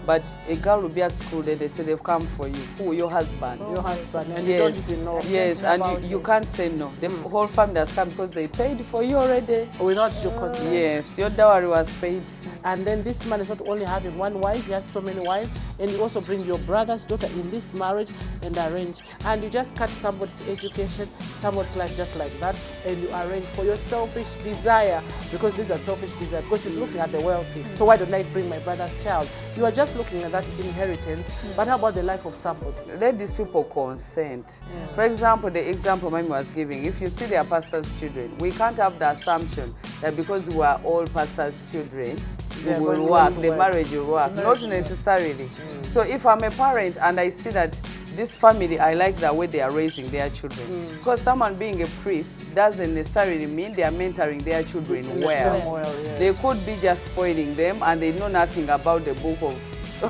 but a girl will be at school there, they say they've come for you. Who? Your husband. Your husband, and Yes, you don't even know. yes, and you can't say no. The whole family has come because they paid for you already. Without your consent. Yes, your dowry was paid. And then this man is not only having one wife, he has so many wives, and you also bring your brother's daughter in this marriage and arrange. And you just cut somebody's education, somebody's life just like that, and you arrange for your selfish desire, because these are selfish desire, because she's looking at the wealthy. So why don't I bring my brother's child? You are just looking at that inheritance, but how about the life of somebody? Let these people consent. For example, the example Mami was giving, if you see their pastor's children, we can't have the assumption that because we are all pastor's children, it will work, the marriage will work. Not necessarily. So if I'm a parent and I see that this family, I like the way they are raising their children. Because someone being a priest doesn't necessarily mean they are mentoring their children well. Yes. They could be just spoiling them and they know nothing about the book of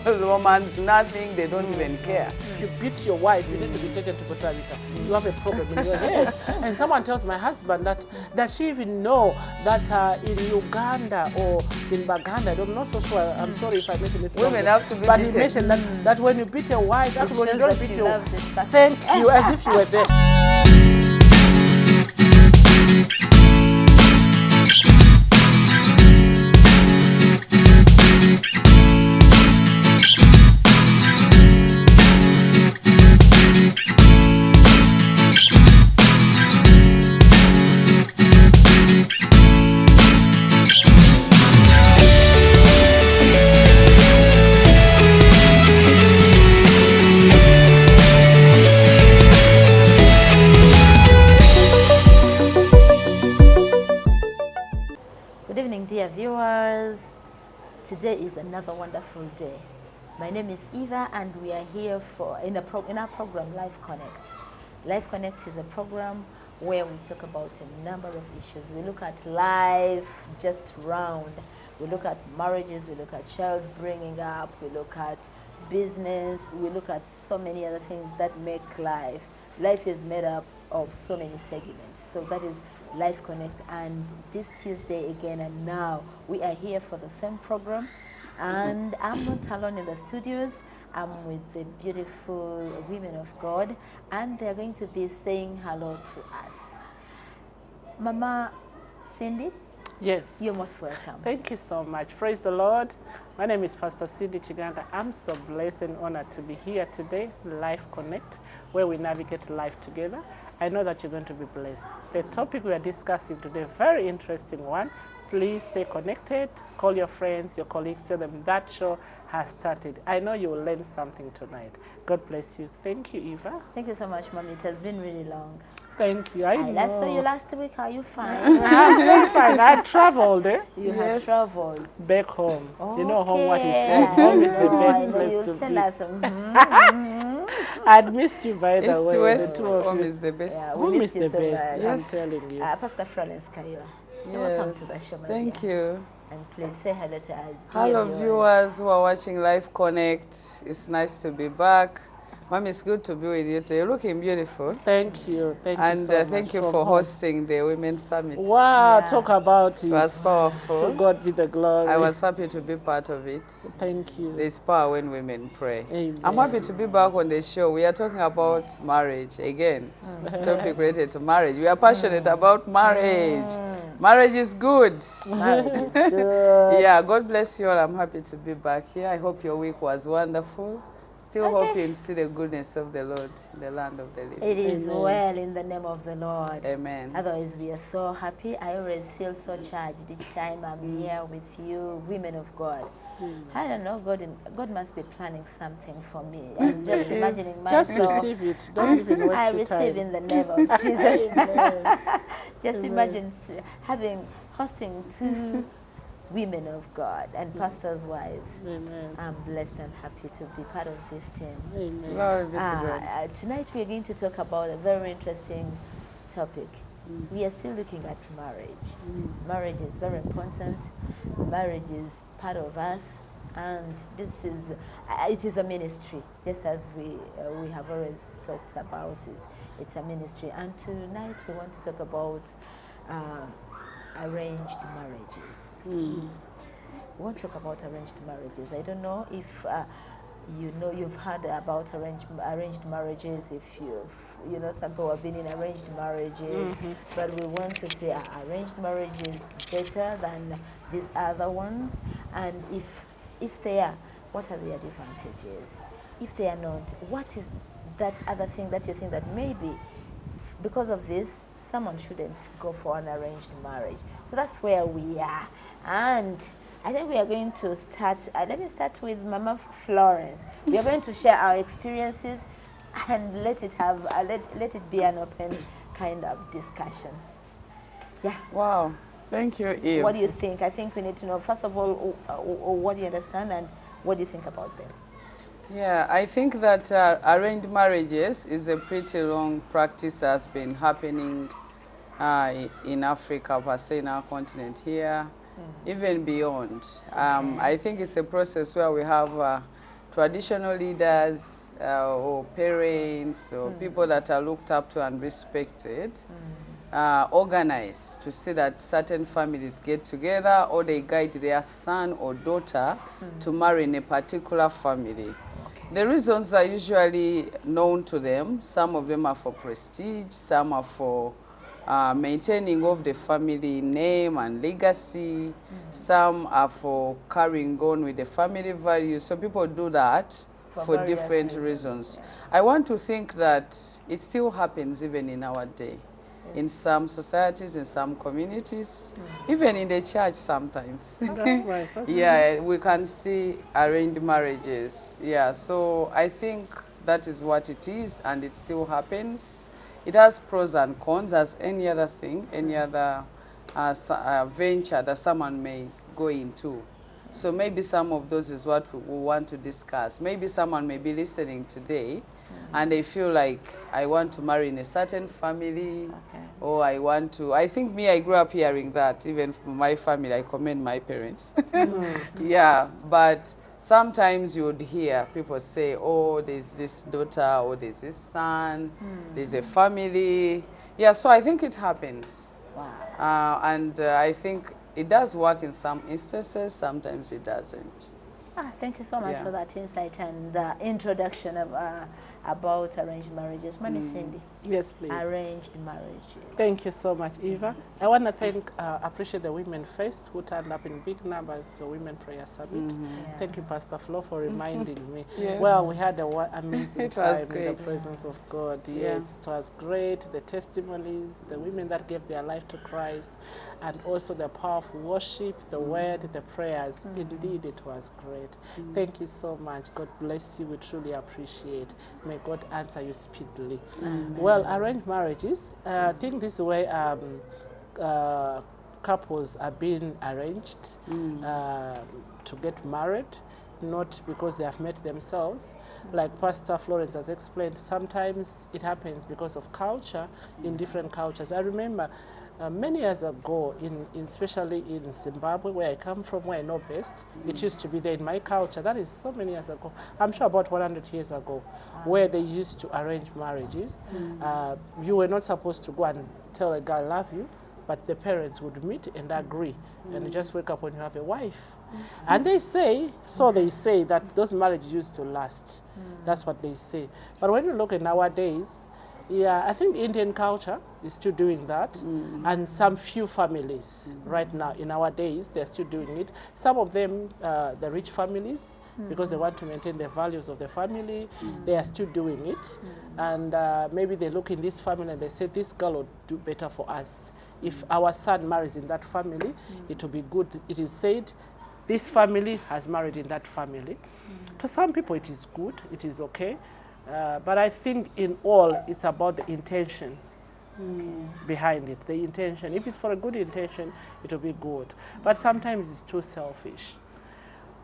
Romans, nothing, they don't even care. You beat your wife, you need to be taken to Costa Rica. You have a problem in your head. And someone tells my husband that, does she even know that in Uganda or in Baganda, I'm not so sure, I'm sorry if I mentioned it wrong. Women have to be But beaten. he mentioned that when you beat your wife, actually when you don't beat your love this person. thank you, as if you were there. Good evening, dear viewers. Today is another wonderful day. My name is Eva, and we are here in our program Life Connect. Life Connect is a program where we talk about a number of issues. We look at life just round. We look at marriages. We look at child bringing up. We look at business. We look at so many other things that make life. Life is made up of so many segments. So that is Life Connect, and this Tuesday again, and now we are here for the same program, and I'm not alone in the studios. I'm with the beautiful women of God, and they're going to be saying hello to us. Mama Cindy, Yes. you're most welcome. Thank you so much. Praise the Lord. My name is Pastor Cindy Kiganda. I'm so blessed and honored to be here today, Life Connect, where we navigate life together. I know that you're going to be blessed. The topic we are discussing today, very interesting one. Please stay connected. Call your friends, your colleagues, tell them that show has started. I know you will learn something tonight. God bless you. Thank you, Eva. Thank you so much, Mommy. It has been really long. Thank you. I Last saw you know. last week. Are you fine? I'm very fine. I traveled You have traveled. back home. You know home, what is Okay. home? Home is the I best know place you'll to tell be. us. I'd missed you, by the East way. to the west, two of home you. is the best. Yeah, Home we is missed the you so best, much. I'm telling you. Pastor Florence Kaila, welcome to the show, my Thank dear. you. And please say hello to our dear Hello viewers who are watching Life Connect. It's nice to be back. Mom, it's good to be with you today. You're looking beautiful. Thank you. Thank you And so much. thank you From for home. hosting the Women's Summit. Wow, Yeah. talk about it. It was powerful. To God be the glory. I was happy to be part of it. Thank you. There's power when women pray. Amen. I'm happy to be back on the show. We are talking about marriage again. Topic related to marriage. We are passionate about marriage. Marriage is good. Marriage is good. Yeah, God bless you all. I'm happy to be back here. I hope your week was wonderful. Still hoping to see the goodness of the Lord in the land of the living. It is Amen. well in the name of the Lord. Amen. Otherwise, we are so happy. I always feel so charged each time I'm here with you, women of God. I don't know, God must be planning something for me. I'm just imagining myself. Just receive it. Don't even waste I your receive time. in the name of Jesus. Just Amen. imagine hosting two women of God and pastors' wives. Amen. I'm blessed and happy to be part of this team. Amen. Glory be to God. Tonight we're going to talk about a very interesting topic. We are still looking at marriage. Marriage is very important. Marriage is part of us, and this is it is a ministry. Just as we have always talked about it, it's a ministry. And tonight we want to talk about arranged marriages. we won't talk about arranged marriages. I don't know if you've heard about arranged marriages, if some people have been in arranged marriages, but we want to say arranged marriage is better than these other ones, and if they are, what are their advantages? If they are not, what is that other thing that you think that maybe because of this someone shouldn't go for an arranged marriage? So that's where we are, and I think we are going to start, let me start with Mama Florence. We are going to share our experiences and let it be an open kind of discussion. Yeah. Wow. Thank you, Eve. What do you think? I think we need to know, first of all, what do you understand and what do you think about them? Yeah, I think that arranged marriages is a pretty long practice that's been happening in Africa, per se, in our continent here. Even beyond. I think it's a process where we have traditional leaders or parents or people that are looked up to and respected, organize to see that certain families get together or they guide their son or daughter to marry in a particular family. The reasons are usually known to them. Some of them are for prestige, some are for maintaining of the family name and legacy. Some are for carrying on with the family values. So people do that for different reasons. Yeah. I want to think that it still happens even in our day. In some societies, in some communities, even in the church sometimes. That's right. Yeah, we can see arranged marriages. Yeah, so I think that is what it is, and it still happens. It has pros and cons as any other thing, any other venture that someone may go into. So maybe some of those is what we want to discuss. Maybe someone may be listening today and they feel like, I want to marry in a certain family, or I think I grew up hearing that, even from my family. I commend my parents. Yeah, but sometimes you would hear people say, oh, there's this daughter, or there's this son, there's a family. Yeah, so I think it happens. Wow. And I think it does work in some instances, sometimes it doesn't. Thank you so much for that insight and the introduction of about arranged marriages. Mommy Cindy. Yes, please. Arranged marriages. Thank you so much, Eva. I want to appreciate the women first who turned up in big numbers to Women Prayer Summit. Thank you, Pastor Flo, for reminding me. Yes. Well, we had an amazing time great. in the presence of God. Yes, it was great. The testimonies, the women that gave their life to Christ, and also the powerful worship, the word, the prayers. Indeed, it was great. Thank you so much. God bless you. We truly appreciate. May God answer you speedily. Well, arranged marriages, I think this is where couples are being arranged to get married, not because they have met themselves. Like Pastor Florence has explained, sometimes it happens because of culture in different cultures. I remember many years ago, especially in Zimbabwe, where I come from, where I know best, it used to be there in my culture. That is so many years ago. I'm sure about 100 years ago, where they used to arrange marriages. You were not supposed to go and tell a girl, I love you, but the parents would meet and agree. And you just wake up when you have a wife. And they say that those marriages used to last. That's what they say. But when you look at nowadays, yeah, I think Indian culture is still doing that, and some few families right now in our days, they're still doing it. Some of them, the rich families, because they want to maintain the values of the family, they are still doing it. And maybe they look in this family and they say, this girl will do better for us. If our son marries in that family, it will be good. It is said, this family has married in that family. To some people, it is good, it is okay. But I think in all, it's about the intention behind it, the intention. If it's for a good intention, it will be good. But sometimes it's too selfish.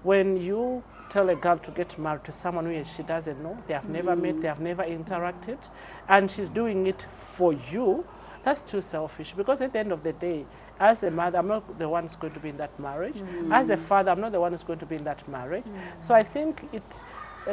When you tell a girl to get married to someone who she doesn't know, they have never met, they have never interacted, and she's doing it for you, that's too selfish. Because at the end of the day, as a mother, I'm not the one who's going to be in that marriage. As a father, I'm not the one who's going to be in that marriage. So I think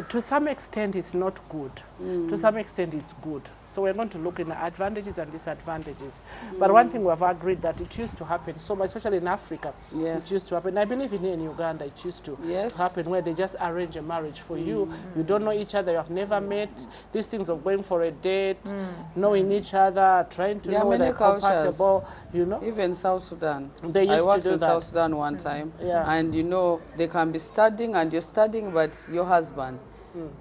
to some extent, it's not good. To some extent, it's good. So we're going to look in advantages and disadvantages. But one thing we have agreed that it used to happen so much, especially in Africa. Yes. It used to happen. I believe in Uganda it used to happen, where they just arrange a marriage for you. You don't know each other, you have never met. These things of going for a date, knowing each other, trying to know they're compatible, you know. Even South Sudan. They used I worked to do in that. South Sudan one time, Yeah. and you know, they can be studying and you're studying, but your husband.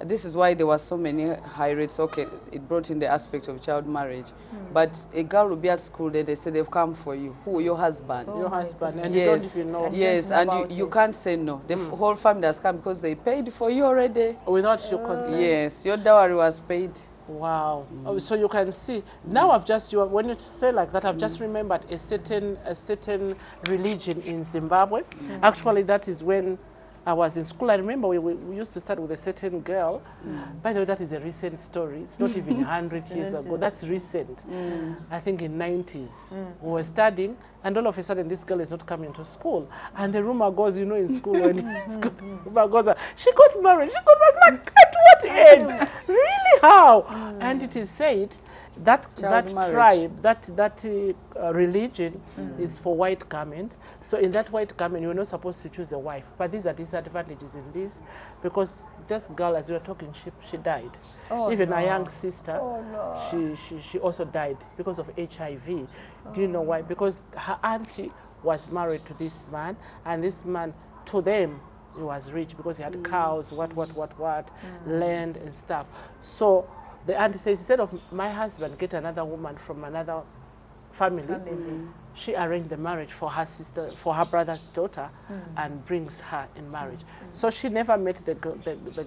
This is why there were so many high rates. Okay, it brought in the aspect of child marriage. But a girl will be at school there, they say they've come for you. Who? Your husband. Your husband, and you don't even know. Yes, and you can't say no. The whole family has come because they paid for you already. Without your consent. Yes, your dowry was paid. Wow. So you can see, now I've just, when you say like that, I've just remembered a certain religion in Zimbabwe. Actually, that is when I was in school. I remember we used to start with a certain girl. By the way, that is a recent story. It's not even 100 years ago. That's recent. I think in 90s. We were studying, and all of a sudden this girl is not coming to school. And the rumor goes, you know, in school, rumor goes, she got married. She got married. Like, at what age? Really? How? And it is said that tribe, that religion is for white garment. So in that white garment, you're not supposed to choose a wife. But these are disadvantages in this, because this girl, as we were talking, she died. Even a young sister, she also died because of HIV. Do you know why? Because her auntie was married to this man, and this man, to them, he was rich because he had cows, land and stuff. So the auntie says, instead of my husband get another woman from another family, she arranged the marriage for her sister, for her brother's daughter, and brings her in marriage. So she never met the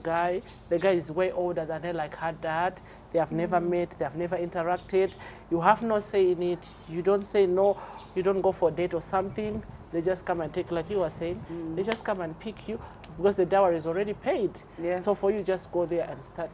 guy. The guy is way older than her, like her dad. They have never met, they have never interacted. You have no say in it. You don't say no, you don't go for a date or something. They just come and take, like you were saying, they just come and pick you because the dowry is already paid. Yes. So for you, just go there and start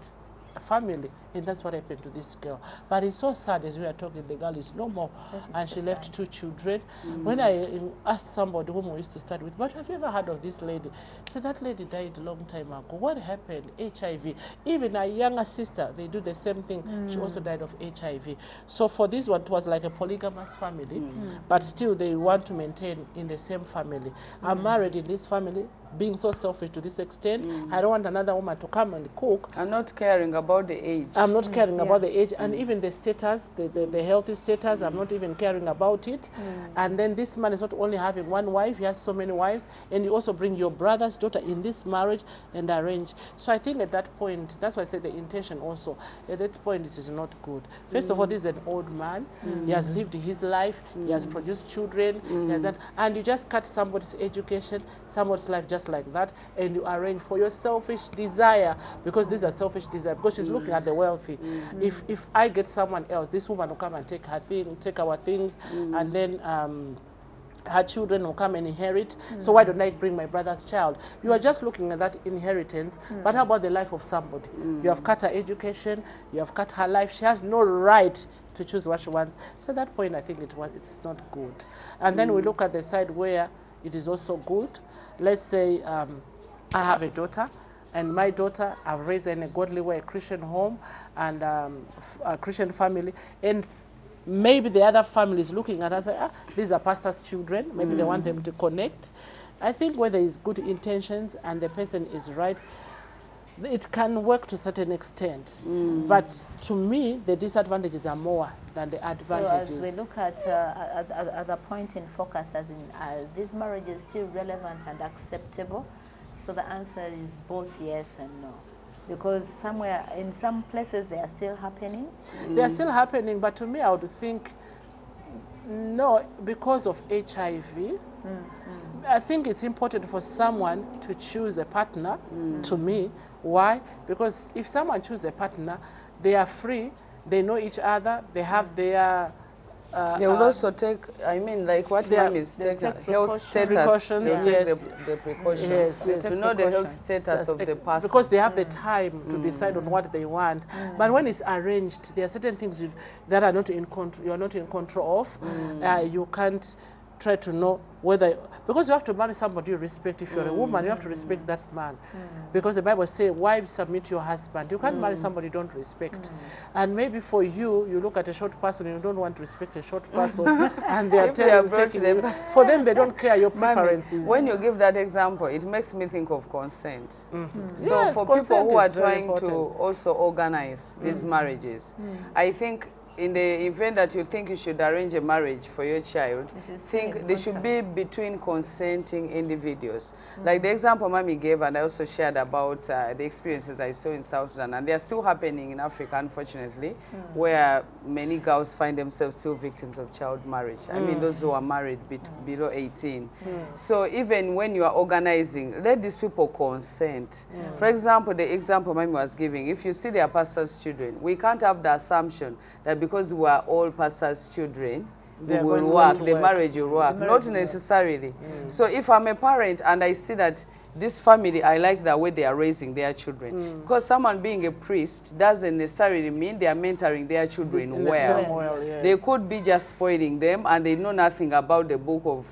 a family. And that's what happened to this girl. But it's so sad, as we are talking, the girl is no more. And she left 2 children. When I asked somebody whom we used to study with, but have you ever heard of this lady? So that lady died a long time ago. What happened? HIV. Even a younger sister, they do the same thing. She also died of HIV. So for this one, it was like a polygamous family, but still they want to maintain in the same family. I'm married in this family, being so selfish to this extent. I don't want another woman to come and cook. I'm not caring about the age. I'm not caring about the age, and even the status, the healthy status, I'm not even caring about it. And then this man is not only having one wife, he has so many wives, and you also bring your brother's daughter in this marriage and arrange. So I think at that point, that's why I said the intention also, at that point it is not good. First of all, this is an old man. He has lived his life, he has produced children, he has done, and you just cut somebody's education, somebody's life just like that, and you arrange for your selfish desire, because these are selfish desire, because she's looking at the wealthy. If I get someone else, this woman will come and take her thing, take our things, and then her children will come and inherit. So why don't I bring my brother's child? You are just looking at that inheritance, but how about the life of somebody? You have cut her education, you have cut her life. She has no right to choose what she wants. So at that point, I think it's not good. And then we look at the side where it is also good. Let's say I have a daughter, and my daughter, I've raised her in a godly way, a Christian home and a Christian family, and maybe the other family is looking at us and say, these are pastors' children, maybe they want them to connect. I think where there is good intentions and the person is right, it can work to a certain extent. But to me, the disadvantages are more than the advantages. So as we look at the point in focus, as in this marriage is still relevant and acceptable, so the answer is both yes and no. Because somewhere, in some places, they are still happening. They are still happening, but to me, I would think, no, because of HIV, I think it's important for someone to choose a partner, to me. Why? Because if someone chooses a partner, they are free, they know each other, they have their... they will also take, I mean, like what mom is taking, health status, they'll take the precaution. Yes, to know the health status of the person. Because they have the time to decide on what they want. But when it's arranged, there are certain things that are not in control, you're not in control of. You can't try to know whether, because you have to marry somebody you respect. If you're a woman, you have to respect that man. Because the Bible says, wives, submit to your husband. You can't marry somebody you don't respect. And maybe for you, you look at a short person and you don't want to respect a short person, and they are taking you. For them, they don't care your preferences. When you give that example, it makes me think of consent. So Yes, for people who are trying to important. also organize these marriages, I think in the event that you think you should arrange a marriage for your child, think they should be between consenting individuals. Like the example Mommy gave, and I also shared about the experiences I saw in South Sudan, and they're still happening in Africa, unfortunately, where many girls find themselves still victims of child marriage. I mean, those who are married below 18. So even when you are organizing, let these people consent. For example, the example Mommy was giving, if you see their pastor's children, we can't have the assumption that because we are all pastors' children, we will work, the marriage will work. Not necessarily. So if I'm a parent and I see that this family, I like the way they are raising their children. Because someone being a priest doesn't necessarily mean they are mentoring their children well. Yes. They could be just spoiling them and they know nothing about the book of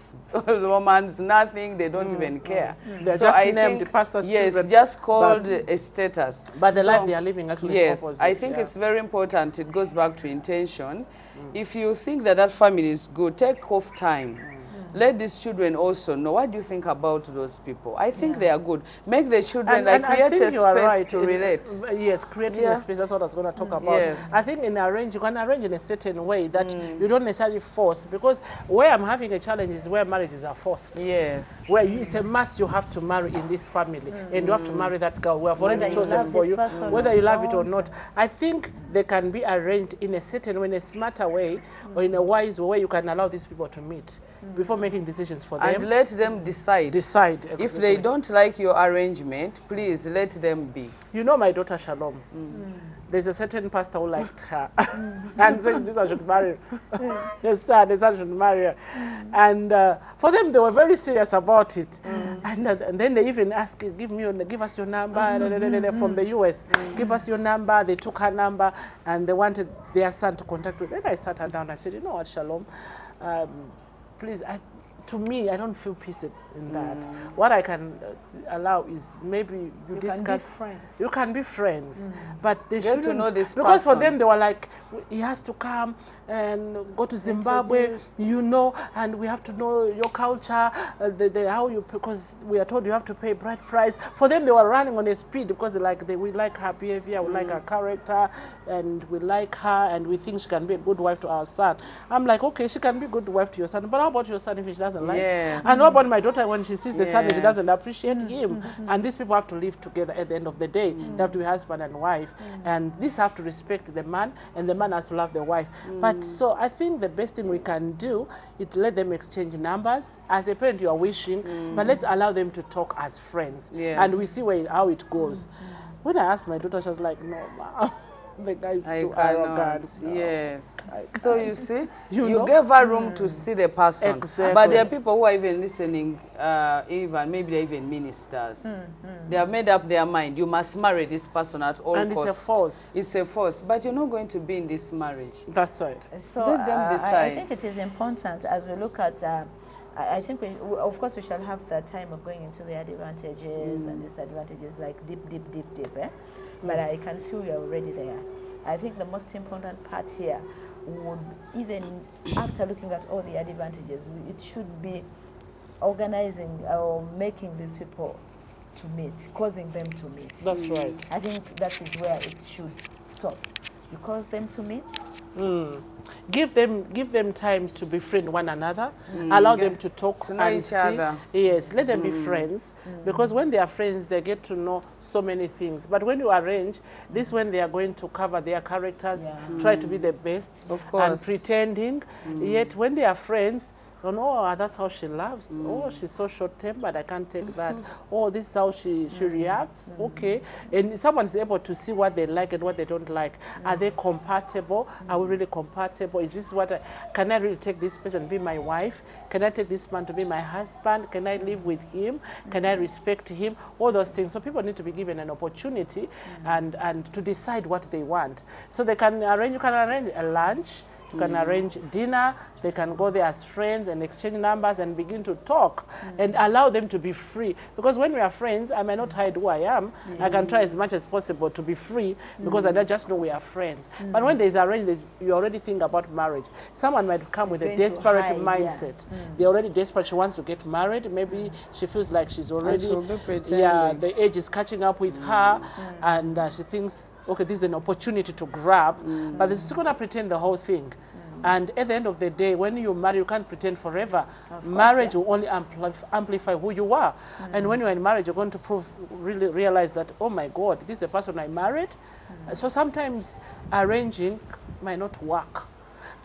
Romans, nothing, they don't even care. They're so just I named think, pastors' yes, children, just called a status. But the So, life they are living actually yes, is opposite. I think it's very important. It goes back to intention. If you think that that family is good, take off time. Let these children also know, what do you think about those people? I think they are good. Make the children create a space to relate. Yes, creating a space, that's what I was going to talk about. Yes. I think you can arrange in a certain way that you don't necessarily force, because where I'm having a challenge is where marriages are forced. Yes. Where it's a must, you have to marry in this family, and you have to marry that girl. We have already chosen for you, whether you love it or not. I think they can be arranged in a certain way, in a smarter way, or in a wise way. You can allow these people to meet before making decisions for them. And let them decide. Exactly. If they don't like your arrangement, please let them be. You know my daughter Shalom. There's a certain pastor who liked her and said this I should marry her. His son should marry her. And for them, they were very serious about it. And then they even asked, give us your number from the US. Give us your number. They took her number and they wanted their son to contact with. Then I sat her down. I said, you know what, Shalom? Please, to me, I don't feel peace in that. What I can allow is maybe you discuss. You can be friends, but they shouldn't. Get to know this because person. for them, they were like, he has to come and go to Zimbabwe, and we have to know your culture, how you, because we are told you have to pay bride price. For them, they were running on a speed because we like her behavior, we like her character, and we like her, and we think she can be a good wife to our son. I'm like, okay, she can be a good wife to your son, but how about your son if she doesn't like Yes. And how about my daughter when she sees the son and she doesn't appreciate him? And these people have to live together at the end of the day. They have to be husband and wife. And these have to respect the man, and the man has to love the wife. But so I think the best thing we can do is to let them exchange numbers. As a parent, you are wishing, but let's allow them to talk as friends. Yes. And we see how it goes. When I asked my daughter, she was like, no, Mom. The guy is too arrogant. No. Yes. So you see, you gave her room to see the person. Exactly. But there are people who are even listening, maybe they're even ministers. They have made up their mind. You must marry this person at all costs. And it's a force. It's a force. But you're not going to be in this marriage. That's right. So let them decide. I think it is important as we look at I think of course we shall have the time of going into the advantages and disadvantages, like deep, but I can see we are already there. I think the most important part here would, even after looking at all the advantages, it should be organizing or making these people to meet, causing them to meet. That's right. I think that is where it should stop. You cause them to meet. Give them time to befriend one another. Allow them to talk to know and each other. Yes, let them be friends, because when they are friends, they get to know so many things. But when you arrange this, when they are going to cover their characters, try to be the best, of course, and pretending. Yet when they are friends, oh, that's how she loves. Oh, she's so short-tempered, I can't take that. Oh, this is how she reacts. Okay. And someone's able to see what they like and what they don't like. Are they compatible? Are we really compatible? Is this can I really take this person to be my wife? Can I take this man to be my husband? Can I live with him? Can I respect him? All those things. So people need to be given an opportunity and to decide what they want. So you can arrange a lunch. You can arrange dinner. They can go there as friends and exchange numbers and begin to talk and allow them to be free. Because when we are friends, I may not hide who I am. I can try as much as possible to be free because I just know we are friends. But when there is arranged, you already think about marriage. Someone might come with a desperate mindset. They're already desperate. She wants to get married. Maybe she feels like she's already, the age is catching up with her, and she thinks, okay, this is an opportunity to grab, but they're still going to pretend the whole thing. And at the end of the day, when you marry, you can't pretend forever. Marriage will only amplify who you are. And when you're in marriage, you're going to really realize that, oh my God, this is the person I married. So sometimes arranging might not work.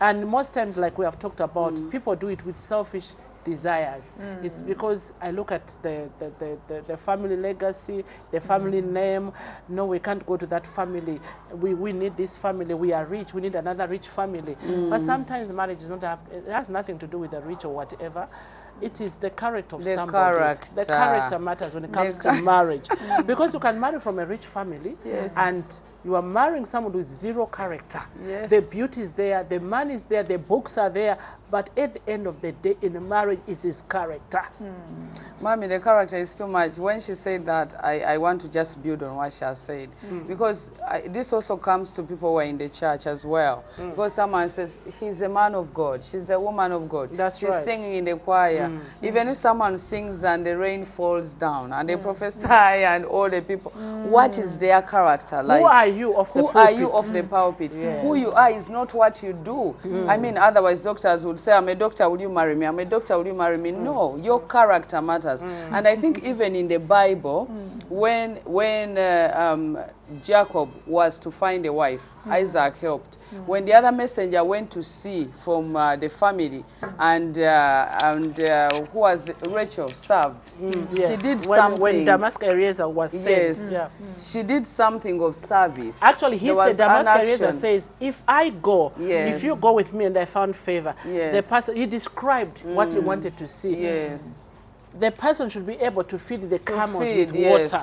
And most times, like we have talked about, people do it with selfish desires. It's because I look at the family legacy, the family name. No, we can't go to that family. We need this family. We are rich. We need another rich family. But sometimes marriage is not it has nothing to do with the rich or whatever. It is the character of somebody. The character matters when it comes to marriage. Because you can marry from a rich family and you are marrying someone with zero character. The beauty is there, the money is there, the books are there, but at the end of the day, in a marriage, it's his character. Mommy, the character is too much. When she said that, I want to just build on what she has said. Because this also comes to people who are in the church as well. Because someone says, he's a man of God, she's a woman of God. She's singing in the choir. Even if someone sings and the rain falls down and they prophesy and all the people, what is their character? Like, who are you of the pulpit? Who are you of the pulpit? Who you are is not what you do. I mean, otherwise doctors would say, I'm a doctor, will you marry me? I'm a doctor, will you marry me? No, your character matters. And I think even in the Bible, when Jacob was to find a wife, Isaac helped. When the other messenger went to see from the family, and who was Rachel served, she did something. When Damascus Eliezer was sent, she did something of service. Actually, he said, Damascus Eliezer says, if I go, if you go with me and I found favor, the person, he described what he wanted to see. The person should be able to feed the camels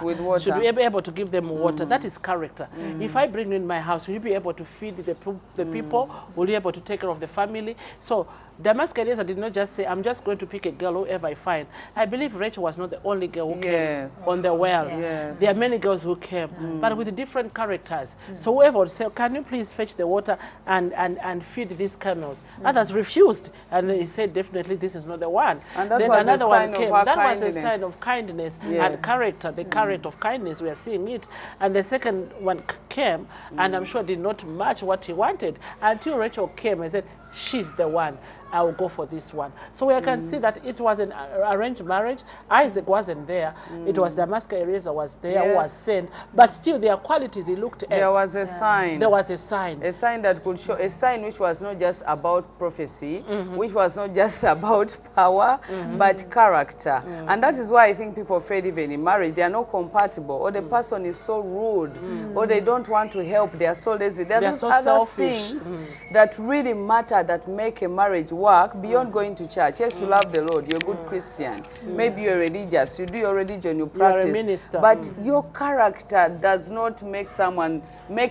with water. Should be able to give them water. That is character. If I bring you in my house, will you be able to feed the people? Will you be able to take care of the family? So Damascus Eliezer did not just say, I'm just going to pick a girl, whoever I find. I believe Rachel was not the only girl who came on the well. There are many girls who came, but with different characters. So whoever would say, can you please fetch the water and feed these camels? Others refused, and he said, definitely this is not the one. And that was another one came. That was a sign of kindness and character, the character of kindness. We are seeing it. And the second one came, and I'm sure did not match what he wanted until Rachel came and said, she's the one. I will go for this one. So we can see that it was an arranged marriage. Isaac wasn't there. It was Damascus Eliezer was there who was sent. But still, their qualities he looked at. There was a sign. There was a sign. A sign that could show, a sign which was not just about prophecy, which was not just about power, but character. And that is why I think people fail even in marriage. They are not compatible, or the person is so rude, or they don't want to help. They are so lazy. There are so other selfish things that really matter, that make a marriage work beyond going to church. Yes, you love the Lord, you're a good Christian. Maybe you're religious, you do your religion, you practice. You're a minister. But your character does not make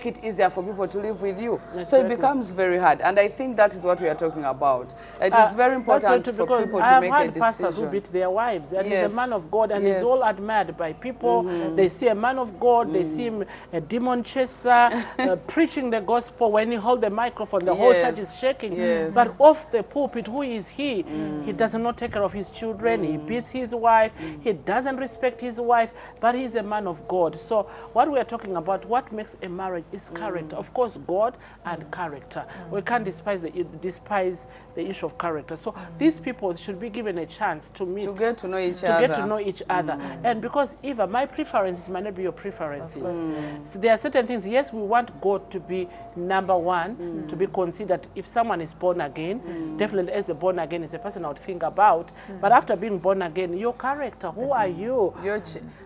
it easier for people to live with you. So it becomes very hard. And I think that is what we are talking about. It is very important for people to make a decision. I have had pastors who beat their wives, and he's a man of God, and he's all admired by people. They see a man of God, they see him a demon chaser, preaching the gospel. When he holds the microphone, the whole church is shaking. But off the pulpit, who is he? He does not take care of his children. He beats his wife. He doesn't respect his wife, but he's a man of God. So what we are talking about, what makes a marriage is character. Of course, God and character. We can't despise the issue of character. So these people should be given a chance to meet. To get to know each other. And because Eva, my preferences might not be your preferences. So there are certain things, yes, we want God to be number one, to be considered. If someone is born again, definitely as a born again is the person I would think about. But after being born again, your character, who are you?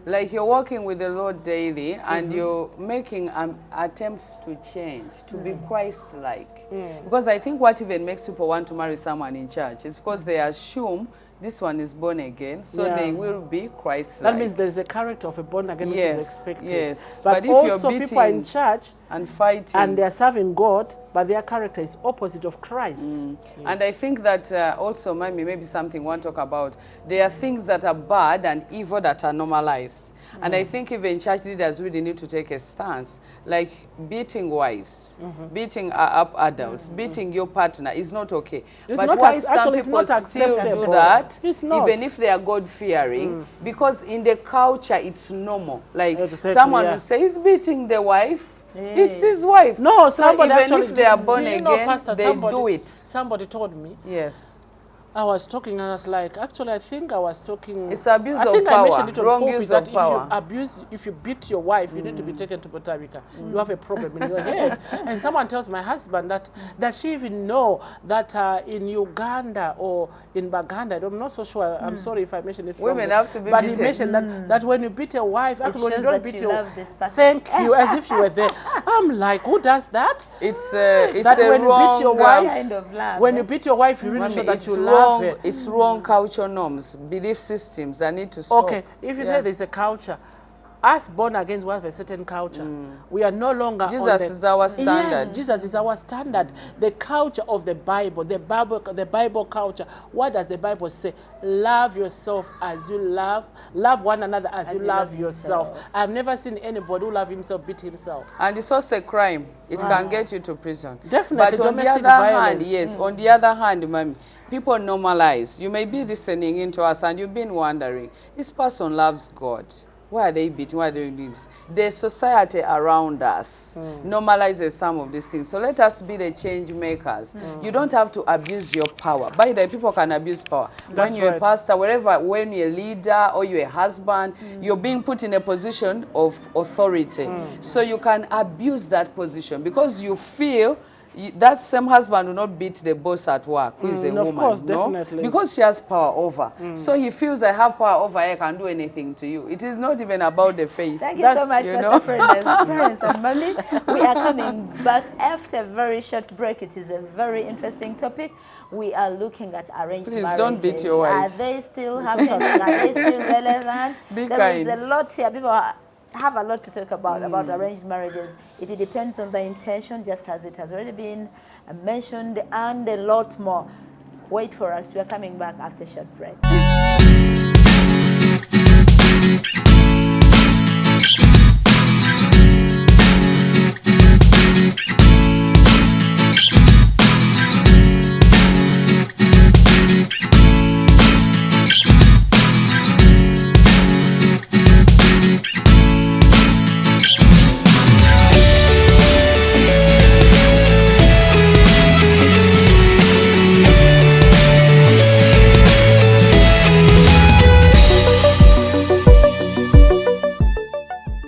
Like you're walking with the Lord daily, and you're making attempts to change, to be Christ-like. Because I think what even makes people want to marry someone in church is because they assume this one is born again, so they will be Christ-like. That means there is a character of a born again which is expected. Yes, but if also you're beating people are in church and fighting, and they are serving God, but their character is opposite of Christ. And I think that also, maybe something we want to talk about. There are things that are bad and evil that are normalized. And I think even church leaders really need to take a stance, like beating wives, beating up adults, beating your partner is not okay. But why some people still do that, even if they are God-fearing, because in the culture it's normal. Like someone will say, he's beating the wife, it's his wife. No, so somebody even actually, if they are born you know, again, Pastor, they do it. Somebody told me. Yes. I was talking and I was like, actually, I think I was talking. It's abuse I of think power, I mentioned it on wrong pulpit use that of power. if you beat your wife, you need to be taken to Puerto Rico. You have a problem in your head. And someone tells my husband that, does she even know that in Uganda or in Baganda, I'm not so sure, I'm sorry if I mentioned it wrong. Women have to be But beaten. he mentioned that when you beat a wife, actually, when you don't beat your love this person. thank you, as if you were there. I'm like, who does that? It's that a when wrong you beat your wife, kind of love. when you beat your wife, you really show that it's you wrong. love her. It's wrong cultural norms, belief systems that need to stop. Okay, if you say there's a culture, us born again, we have a certain culture. We are no longer Jesus is our standard. Yes, Jesus is our standard. The culture of the Bible, the Bible culture. What does the Bible say? Love yourself as you love one another as you love yourself. I've never seen anybody who love himself beat himself. And it's also a crime. It can get you to prison. Definitely, But on the other hand, yes, on the other hand, people normalize. You may be listening into us and you've been wondering, this person loves God. Why are they beating? Why are they doing this? The society around us normalizes some of these things. So let us be the change makers. You don't have to abuse your power. By the way, people can abuse power. When you're a pastor, wherever, when you're a leader or you're a husband, you're being put in a position of authority. So you can abuse that position because you feel that same husband will not beat the boss at work, who is a woman, of course, no? definitely. Because she has power over. So he feels I have power over, I can do anything to you. It is not even about the faith. Thank you so much, Pastor Friends and Mommy. We are coming back after a very short break. It is a very interesting topic. We are looking at arranged marriages. Please don't beat your wives. Are they still happening? Are they still relevant? There is a lot here. People have a lot to talk about arranged marriages. It depends on the intention, just as it has already been mentioned, and a lot more. Wait for us. We are coming back after a short break.